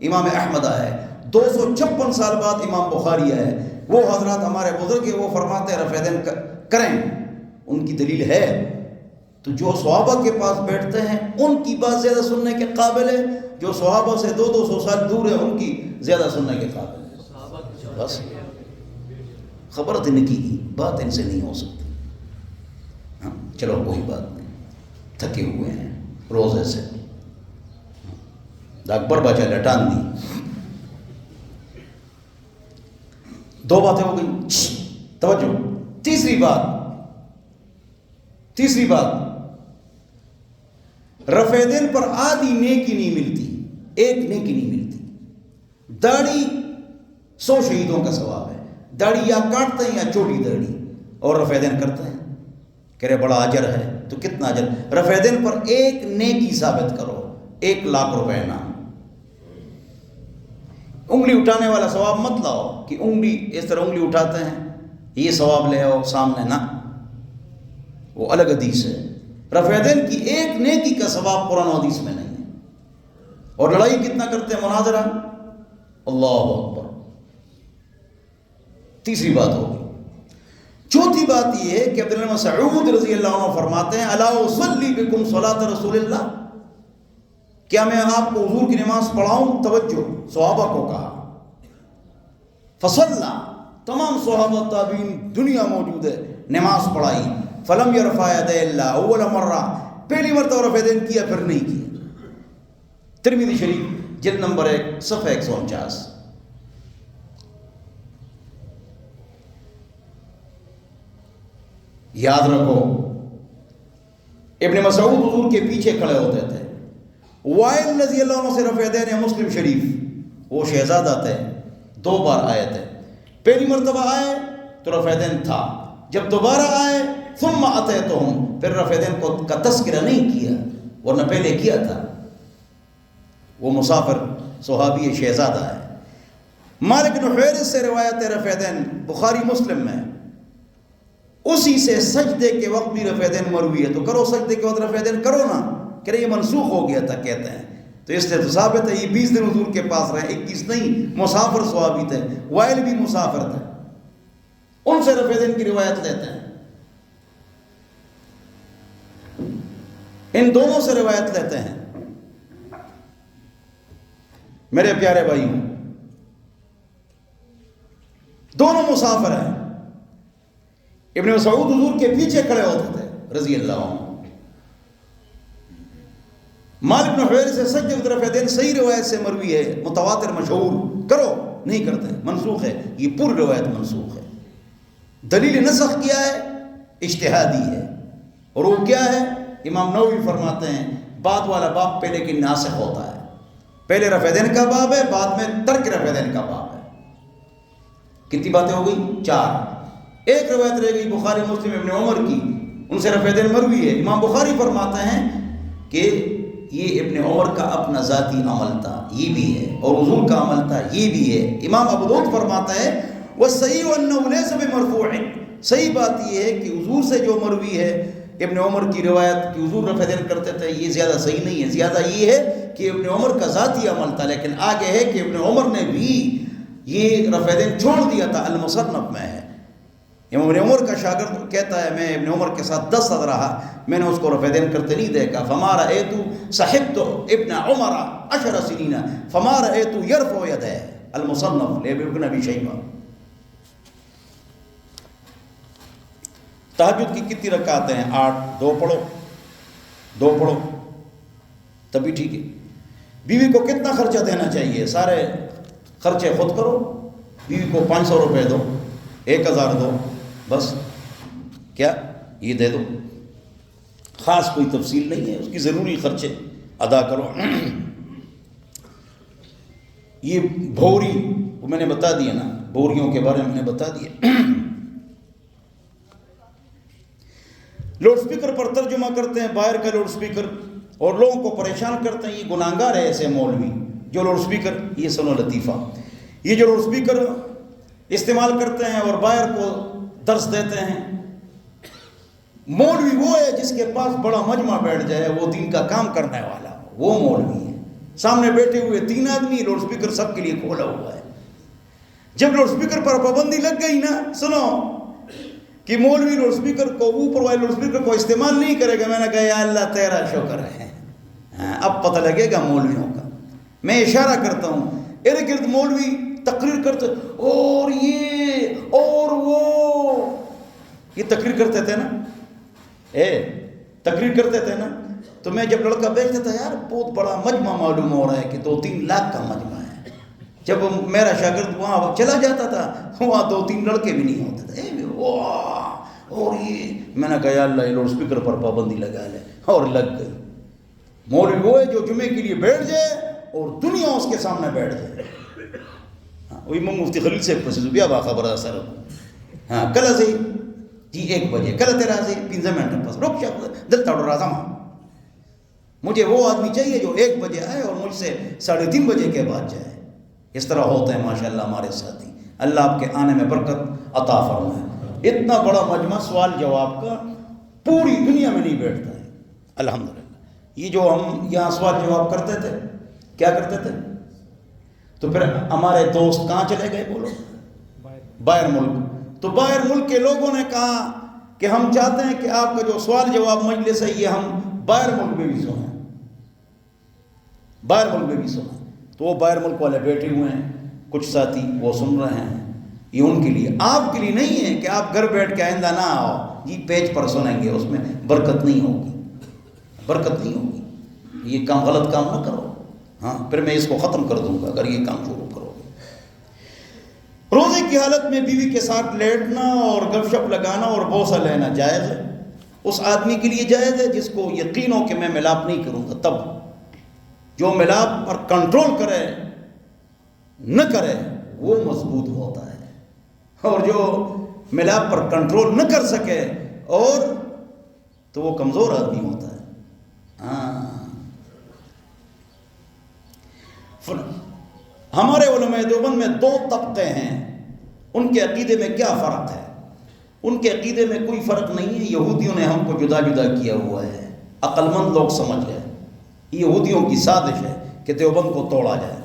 امام احمد آئے، 256 سال بعد امام بخاری آئے۔ وہ حضرات ہمارے بزرگ وہ فرماتے ہیں رفع دین کریں، ان کی دلیل ہے۔ تو جو صحابہ کے پاس بیٹھتے ہیں ان کی بات زیادہ سننے کے قابل ہے، جو صحابہ سے 200 سال دور ہے ان کی زیادہ سننے کے قابل ہے۔ بس خبر تو نکی کی بات ان سے نہیں ہو سکتی۔ ہاں چلو کوئی بات نہیں، تھکے ہوئے ہیں روزے سے، اکبر بچا لٹان دی۔ دو باتیں ہو گئی، توجہ۔ تیسری بات، رفع دین پر آدھی نیکی نہیں ملتی، ایک نیکی نہیں ملتی۔ داڑھی 100 شہیدوں کا ثواب ہے، داڑھی یا کاٹتے ہیں یا چھوٹی داڑھی، اور رفع دین کرتے ہیں، کہہ رہے بڑا اجر ہے، تو کتنا اجر؟ رفع دین پر ایک نیکی ثابت کرو، 1,00,000 روپے نام۔ انگلی اٹھانے والا ثواب مت لاؤ کہ انگلی اس طرح انگلی اٹھاتے ہیں یہ ثواب لے آؤ سامنے، نہ، وہ الگ حدیث ہے۔ رفع دین کی ایک نیکی کا ثواب قرآن و حدیث میں نہیں ہے۔ اور لڑائی کتنا کرتے ہیں؟ مناظرہ، اللہ اکبر۔ تیسری بات ہوگی۔ چوتھی بات یہ ہے کہ عبداللہ مسعود رضی اللہ عنہ فرماتے ہیں الا اصلی بکم صلاۃ رسول اللہ، کیا میں آپ کو حضور کی نماز پڑھاؤں؟ توجہ، صحابہ کو کہا، فصلا، تمام صحابہ تابعین دنیا موجود ہے، نماز پڑھائی، فلم یرفع یدیہ الا اول مرہ، پہلی مرتبہ رفع دین کیا پھر نہیں کیا۔ ترمذی شریف جلد نمبر 1 صفحہ 149۔ یاد رکھو، ابن مسعود حضور کے پیچھے کھڑے ہوتے تھے، وائل رضی اللہ عنہ سے رفع دین ہے، مسلم شریف، وہ شہزادہ تھے، 2 بار آئے تھے، پہلی مرتبہ آئے تو رفع دین تھا، جب دوبارہ آئے ثم اتیتہم، پھر رفع دین کا تذکرہ نہیں کیا، ورنہ پہلے کیا تھا۔ وہ مسافر صحابی شہزادہ ہے۔ مالک بن حویرث سے روایت ہے رفع دین، بخاری مسلم میں، اسی سے سجدے کے وقت بھی رفع دین مروی ہے، تو کرو سجدے کے وقت رفع دین کرو نا، کہ یہ منسوخ ہو گیا تھا کہتے ہیں، تو اس سے تو ثابت ہے یہ 20 دن حضور کے پاس رہے، 21 نہیں، مسافر صحابی تھے، وائل بھی مسافر تھے، ان سے رفع دین کی روایت لیتے ہیں، ان دونوں سے روایت لیتے ہیں۔ میرے پیارے بھائیوں، دونوں مسافر ہیں، ابن مسعود حضور کے پیچھے کھڑے ہوتے تھے رضی اللہ عنہ. مالک بن حویرث سے سجدہ طرفین صحیح روایت سے مروی ہے، متواتر مشہور، کرو نہیں کرتے، منسوخ ہے. یہ پوری روایت منسوخ ہے. دلیل نسخ کیا ہے؟ اجتہادی ہے. اور وہ کیا ہے؟ امام نووی فرماتے ہیں بعد والا باب پہلے کی ناسخ ہوتا ہے. پہلے رفع دین کا باب ہے، بعد میں ترک رفع دین کا باب ہے. کتنی باتیں ہو گئی؟ 4. ایک روایت رہ گئی بخاری مسلم ابن عمر کی، ان سے رفع دین مروی ہے. امام بخاری فرماتے ہیں کہ یہ ابن عمر کا اپنا ذاتی عمل تھا، یہ بھی ہے، اور حضور کا عمل تھا، یہ بھی ہے. امام ابو داؤد فرماتا ہے وَالصَّحِيحُ أَنَّهُ لَيْسَ بِمَرْفُوعٍ، صحیح بات یہ ہے کہ حضور سے جو مروی ہے ابن عمر کی روایت کہ حضور رفع دین کرتے تھے، یہ زیادہ صحیح نہیں ہے. زیادہ یہ ہے کہ ابن عمر کا ذاتی عمل تھا. لیکن آگے ہے کہ ابن عمر نے بھی یہ رفع دین چھوڑ دیا تھا، المصنف میں ہے. امام ابن عمر کا شاگرد کہتا ہے میں ابن عمر کے ساتھ 10 سال رہا، میں نے اس کو رفع دین کرتے نہیں دیکھا. فما رأيت صحبت ابن عمر 10 سنين فما رأيت يرفع يده. المصنف لابن ابی شیبہ. تہجد کی کتنی رکعتیں ہیں؟ 8. 2 پڑھو، 2 پڑھو تبھی ٹھیک ہے. بیوی کو کتنا خرچہ دینا چاہیے؟ سارے خرچے خود کرو. بیوی کو 500 روپے دو، 1000 دو، بس. کیا یہ دے دو، خاص کوئی تفصیل نہیں ہے، اس کی ضروری خرچے ادا کرو. یہ بھوری وہ میں نے بتا دیا نا، بھوریوں کے بارے میں نے بتا دیا. لاؤڈ سپیکر پر ترجمہ کرتے ہیں، باہر کا لاؤڈ سپیکر، اور لوگوں کو پریشان کرتے ہیں. یہ گناہگار ہے ایسے مولوی جو لاؤڈ سپیکر، یہ سنو لطیفہ، یہ جو لاؤڈ سپیکر استعمال کرتے ہیں اور باہر کو درس دیتے ہیں. مولوی وہ ہے جس کے پاس بڑا مجمع بیٹھ جائے، وہ دین کا کام کرنے والا، وہ مولوی ہے. سامنے بیٹھے ہوئے 3 آدمی، لاؤڈ سپیکر سب کے لیے کھولا ہوا ہے. جب لاؤڈ سپیکر پر پابندی لگ گئی نا، سنو کہ مولوی لاؤڈ سپیکر کو، اوپر والے لاؤڈ سپیکر کو استعمال نہیں کرے گا، میں نے کہا یا اللہ تیرا شکر ہے. اب پتہ لگے گا مولویوں کا. میں اشارہ کرتا ہوں، ارد گرد مولوی تقریر کرتے اور یہ اور وہ، یہ تقریر کرتے تھے نا، تقریر کرتے تھے نا. تو میں جب لڑکا بیچتا تھا، یار بہت بڑا مجمع معلوم ہو رہا ہے کہ 2-3 لاکھ کا مجمع ہے. جب میرا شاگرد وہاں چلا جاتا تھا، وہاں 2-3 لڑکے بھی نہیں ہوتے تھے. اور یہ میں نے کہا یا اللہ لاؤڈ سپیکر پر پابندی لگا لے، اور لگ گئی. مولوی وہ ہے جو جمعے کے لیے بیٹھ جائے اور دنیا اس کے سامنے بیٹھ جائے. وہی مفتی خلیل سے پسیزو بیا با خبر سر. ہاں کل سے جی 1 بجے، کل تیرا سے 15 منٹ پس رک جا دل تاڑ رہا. مجھے وہ آدمی چاہیے جو 1 بجے آئے اور مجھ سے 3:30 بجے کے بعد جائے. اس طرح ہوتے ہیں ماشاءاللہ ہمارے ساتھی. اللہ آپ کے آنے میں برکت عطا فرمائے. اتنا بڑا مجمع سوال جواب کا پوری دنیا میں نہیں بیٹھتا ہے الحمدللہ. یہ جو ہم یہاں سوال جواب کرتے تھے، کیا کرتے تھے؟ تو پھر ہمارے دوست کہاں چلے گئے؟ بولو باہر ملک. تو باہر ملک کے لوگوں نے کہا کہ ہم چاہتے ہیں کہ آپ کا جو سوال جواب مجلس ہے یہ ہم باہر ملک میں بھی سنیں، باہر ملک میں بھی سنیں. تو وہ باہر ملک والے بیٹھے ہوئے ہیں، کچھ ساتھی وہ سن رہے ہیں. یہ ان کے لیے، آپ کے لیے نہیں ہے کہ آپ گھر بیٹھ کے آئندہ نہ آؤ جی پیج پر سنیں گے، اس میں برکت نہیں ہوگی، برکت نہیں ہوگی. یہ کام غلط کام نہ کرو. ہاں پھر میں اس کو ختم کر دوں گا اگر یہ کام شروع کرو گے. روزے کی حالت میں بیوی کے ساتھ لیٹنا اور گپ شپ لگانا اور بوسہ لینا جائز ہے. اس آدمی کے لیے جائز ہے جس کو یقین ہو کہ میں ملاپ نہیں کروں گا. تب جو ملاپ پر کنٹرول کرے نہ کرے وہ مضبوط ہوتا ہے، اور جو ملاپ پر کنٹرول نہ کر سکے اور تو وہ کمزور آدمی ہوتا ہے. ہاں ہمارے علماء دیوبند میں 2 طبقے ہیں. ان کے عقیدے میں کیا فرق ہے؟ ان کے عقیدے میں کوئی فرق نہیں ہے. یہودیوں نے ہم کو جدا جدا کیا ہوا ہے. عقل مند لوگ سمجھ گئے یہودیوں کی سازش ہے کہ دیوبند کو توڑا جائے.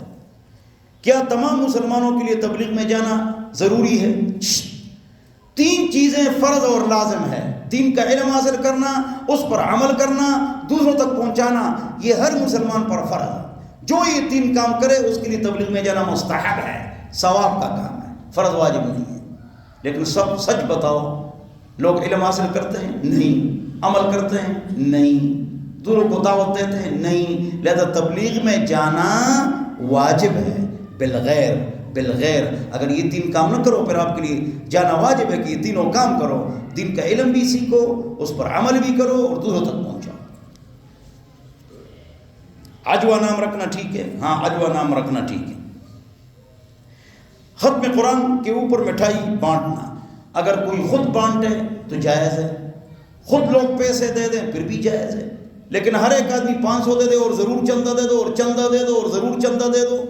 کیا تمام مسلمانوں کے لیے تبلیغ میں جانا ضروری ہے؟ 3 چیزیں فرض اور لازم ہے. دین کا علم حاصل کرنا، اس پر عمل کرنا، دوسروں تک پہنچانا، یہ ہر مسلمان پر فرض ہے. جو یہ 3 کام کرے اس کے لیے تبلیغ میں جانا مستحب ہے، ثواب کا کام ہے، فرض واجب نہیں ہے. لیکن سب سچ بتاؤ لوگ علم حاصل کرتے ہیں؟ نہیں۔ عمل کرتے ہیں؟ نہیں۔ دوسروں کو دعوت دیتے ہیں؟ نہیں۔ لہذا تبلیغ میں جانا واجب ہے، بالغیر اگر یہ 3 کام نہ کرو پھر آپ کے لیے جانا واجب ہے کہ یہ تینوں کام کرو، دین کا علم بھی سیکھو، اس پر عمل بھی کرو اور دوسروں تک پہنچاؤ۔ عجوہ نام رکھنا ٹھیک ہے، ہاں عجوہ نام رکھنا ٹھیک ہے۔ ختم قرآن کے اوپر مٹھائی بانٹنا، اگر کوئی خود بانٹے تو جائز ہے، خود لوگ پیسے دے دیں پھر بھی جائز ہے، لیکن ہر ایک آدمی 500 دے دے اور ضرور چندہ دے دو اور چندہ دے دو اور ضرور چندہ دے دو،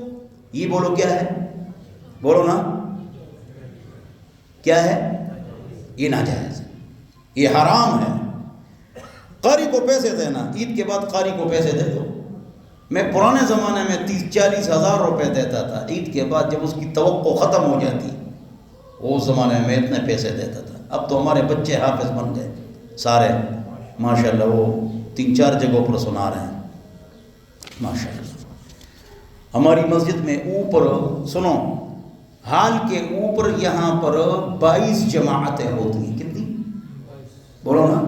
یہ بولو کیا ہے؟ بولو نا کیا ہے؟ یہ ناجائز ہے، یہ حرام ہے۔ قاری کو پیسے دینا، عید کے بعد قاری کو پیسے دے دو۔ میں پرانے زمانے میں 30-40 ہزار روپے دیتا تھا، عید کے بعد جب اس کی توقع ختم ہو جاتی اس زمانے میں اتنے پیسے دیتا تھا۔ اب تو ہمارے بچے حافظ بن گئے سارے ماشاءاللہ، وہ 3-4 جگہوں پر سنا رہے ہیں ماشاءاللہ۔ ہماری مسجد میں اوپر سنو، حال کے اوپر یہاں پر 22 جماعتیں ہوتی ہیں، کتنی بولو نا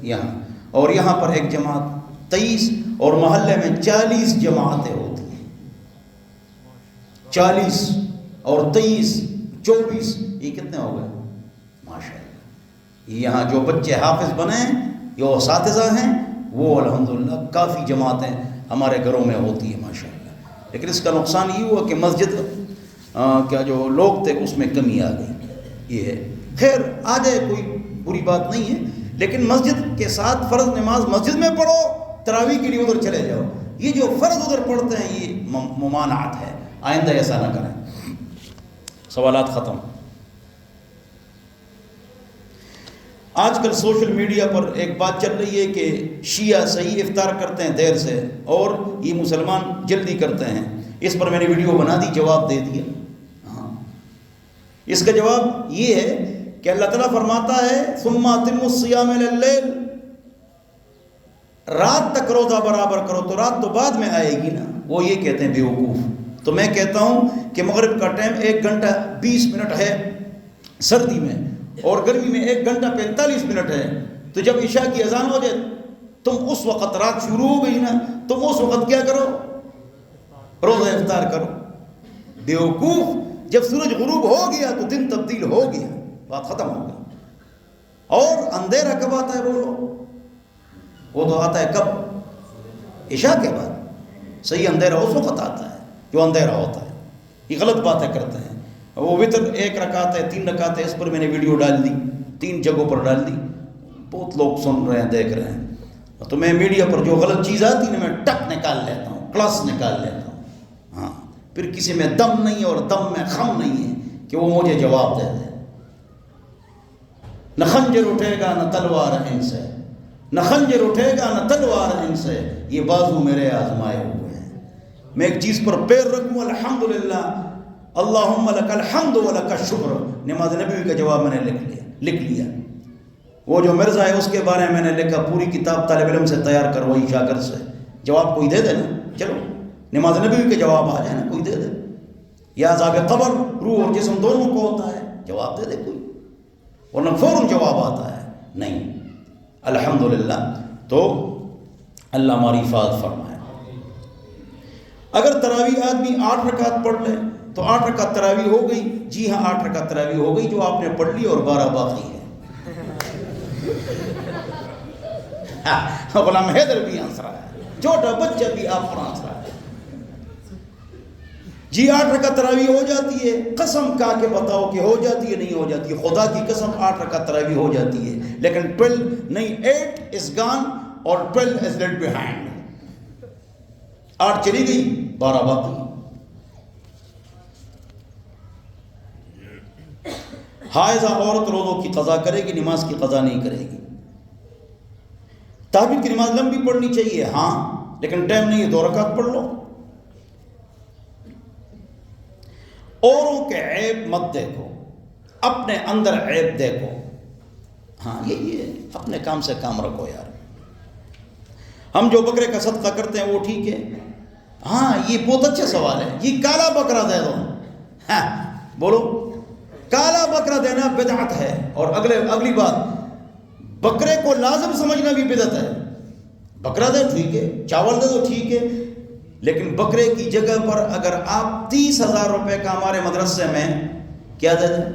یہاں، اور یہاں پر ایک جماعت 23، اور محلے میں 40 جماعتیں ہوتی ہیں، 40 اور 23 24، یہ کتنے ہو گئے ماشاءاللہ۔ یہاں جو بچے حافظ بنے، جو اساتذہ ہیں، وہ الحمدللہ کافی جماعتیں ہمارے گھروں میں ہوتی ہیں ماشاءاللہ۔ لیکن اس کا نقصان یہ ہوا کہ مسجد کیا جو لوگ تھے اس میں کمی آ گئی، یہ ہے۔ خیر آ جائے کوئی بری بات نہیں ہے، لیکن مسجد کے ساتھ فرض نماز مسجد میں پڑھو، تراویح کے لیے ادھر چلے جاؤ، یہ جو فرض ادھر پڑھتے ہیں یہ ممانعت ہے، آئندہ ایسا نہ کریں۔ سوالات ختم۔ آج کل سوشل میڈیا پر ایک بات چل رہی ہے کہ شیعہ صحیح افطار کرتے ہیں دیر سے اور یہ مسلمان جلدی کرتے ہیں، اس پر میں نے ویڈیو بنا دی، جواب دے دیا۔ ہاں اس کا جواب یہ ہے کہ اللہ تعالیٰ فرماتا ہے ثم اتموا الصیام الی اللیل، رات تک روزہ برابر کرو، تو رات تو بعد میں آئے گی نا۔ وہ یہ کہتے ہیں بیوقوف۔ تو میں کہتا ہوں کہ مغرب کا ٹائم 1 گھنٹہ 20 منٹ ہے سردی میں، اور گرمی میں 1 گھنٹہ 45 منٹ ہے، تو جب عشاء کی اذان ہو جائے تم اس وقت، رات شروع ہو گئی نا، تم اس وقت کیا کرو؟ روزہ افطار کرو۔ بیوقوف، جب سورج غروب ہو گیا تو دن تبدیل ہو گیا، بات ختم ہو گئی۔ اور اندھیرا کب آتا ہے بولو؟ وہ تو آتا ہے کب؟ عشاء کے بعد۔ صحیح اندھیرا اس وقت آتا ہے جو اندھیرا ہوتا ہے۔ یہ غلط باتیں کرتے ہیں۔ وہ وتر 1 رکعت ہے، 3 رکعت ہے، اس پر میں نے ویڈیو ڈال دی، 3 جگہوں پر ڈال دی، بہت لوگ سن رہے ہیں، دیکھ رہے ہیں۔ تو میں میڈیا پر جو غلط چیز آتی ہے نا، میں ٹک نکال لیتا ہوں، کلاس نکال لیتا ہوں۔ ہاں پھر کسی میں دم نہیں ہے اور دم میں خم نہیں ہے کہ وہ مجھے جواب دے دے۔ نہ خنجر اٹھے گا نہ تلوار ان سے، نہ خنجر اٹھے گا نہ تلوار ان سے، یہ بازو میرے آزمائے ہوئے ہیں۔ میں ایک چیز پر پیر رکھوں الحمدللہ، اللہم لک الحمد و لک الشکر، نماز نبوی کا جواب میں نے لکھ لیا۔ وہ جو مرزا ہے اس کے بارے میں نے لکھا، پوری کتاب طالب علم سے تیار کروائی شاگرد سے، جواب کوئی دے دے نا، چلو نماز نبوی کے جواب آ جائے نا، کوئی دے دے۔ یا عذاب قبر، روح اور جسم دونوں کو ہوتا ہے، جواب دے دے کوئی، ورنہ فوراً جواب آتا ہے نہیں۔ الحمدللہ۔ تو اللہ ہماری حفاظت فرمائے۔ اگر تراویح آدمی 8 رکعت پڑھ لے تو 8 رکعت تراویح ہو گئی؟ جی ہاں 8 رکعت تراویح ہو گئی، جو آپ نے پڑھ لی، اور 12 باقی ہے۔ غلام حیدر بھی ہنس رہا ہے، چھوٹا بچہ بھی آپ پر ہنس رہا ہے۔ جی 8 رکعت تراویح ہو جاتی ہے، قسم کھا کے بتاؤ کہ ہو جاتی ہے نہیں ہو جاتی ہے؟ خدا کی قسم 8 رکعت تراویح ہو جاتی ہے، لیکن 12 نہیں، 8 is gone اور 12 is left behind۔ 8 چلی گئی، 12 باقی۔ حائضہ عورت روزوں کی قضا کرے گی، نماز کی قضا نہیں کرے گی۔ تہجد کی نماز لمبی پڑھنی چاہیے، ہاں، لیکن ٹائم نہیں ہے، 2 رکعت پڑھ لو۔ اوروں کے عیب مت دیکھو، اپنے اندر عیب دیکھو۔ ہاں یہ اپنے کام سے کام رکھو یار۔ ہم جو بکرے کا صدقہ کرتے ہیں وہ ٹھیک ہے، ہاں یہ بہت اچھا سوال ہے، یہ کالا بکرا دے دو، ہاں بولو کالا بکرا دینا بدعت ہے. اور اگلی بات، بکرے کو لازم سمجھنا بھی بدعت ہے. بکرا دے ٹھیک ہے، چاول دے تو ٹھیک ہے، لیکن بکرے کی جگہ پر اگر آپ 30,000 روپے کا ہمارے مدرسے میں کیا دے دیں،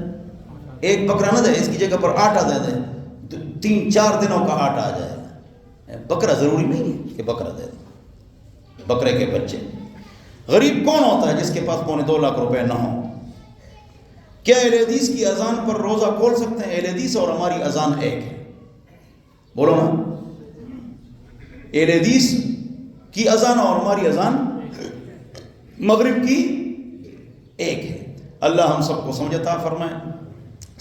ایک بکرا نہ دے، اس کی جگہ پر آٹا دے دیں، 3-4 دنوں کا آٹا آ جائے گا. بکرا ضروری نہیں ہے کہ بکرا دے دیں. بکرے کے بچے. غریب کون ہوتا ہے جس کے پاس 2.25 لاکھ روپے نہ ہو؟ کیا اہل حدیث کی اذان پر روزہ کھول سکتے ہیں؟ اہل حدیث اور ہماری اذان ایک ہے. بولو نا، اہل حدیث کی اذان اور ہماری اذان مغرب کی ایک ہے. اللہ ہم سب کو سمجھ عطا فرمائے.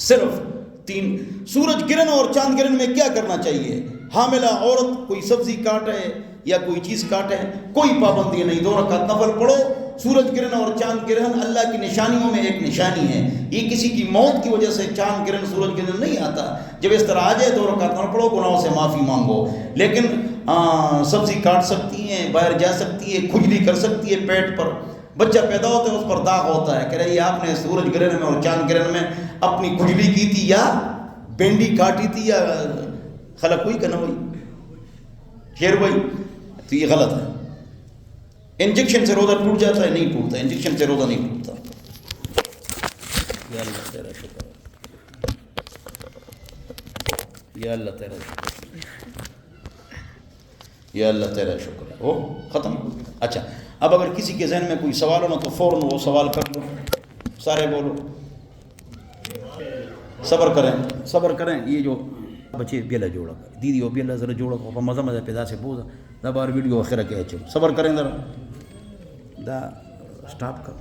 صرف 3 سورج گرہن اور چاند گرہن میں کیا کرنا چاہیے؟ حاملہ عورت کوئی سبزی کاٹے یا کوئی چیز کاٹے، کوئی پابندی نہیں، 2 رکعت نفل پڑھو. سورج گرہن اور چاند گرہن اللہ کی نشانیوں میں ایک نشانی ہے. یہ کسی کی موت کی وجہ سے چاند گرہن سورج گرہن نہیں آتا. جب اس طرح آ جائے 2 رکعت نفل پڑھو، گناہوں سے معافی مانگو. لیکن سبزی کاٹ سکتی ہیں، باہر جا سکتی ہے، کھجلی کر سکتی ہے پیٹ پر، بچہ پیدا ہوتا ہے اس پر داغ ہوتا ہے، کہہ رہے آپ نے سورج گرہن میں اور چاند گرہن میں اپنی کھجلی کی تھی یا بینڈی کاٹی تھی یا خلق ہوئی کہ نہ ہوئی، شیر بھائی، تو یہ غلط ہے. انجیکشن سے روزہ ٹوٹ جاتا ہے؟ نہیں ٹوٹتا. انجیکشن سے روزہ نہیں ٹوٹتا. یا اللہ تیرا شکر ہے، یا اللہ تیرا شکر ہے، یا اللہ تیرا شکر ہے. وہ ختم. اچھا، اب اگر کسی کے ذہن میں کوئی سوال ہو نا تو فوراً وہ سوال کر لو. سارے بولو، صبر کریں. یہ جو بچے بیلا جوڑا کر دیدی ہو بیلا ذرا جوڑا کو مزہ پیدا سے بوزا دا بار ویڈیو آخر کے چلو صبر کریں ذرا دا سٹاپ کر.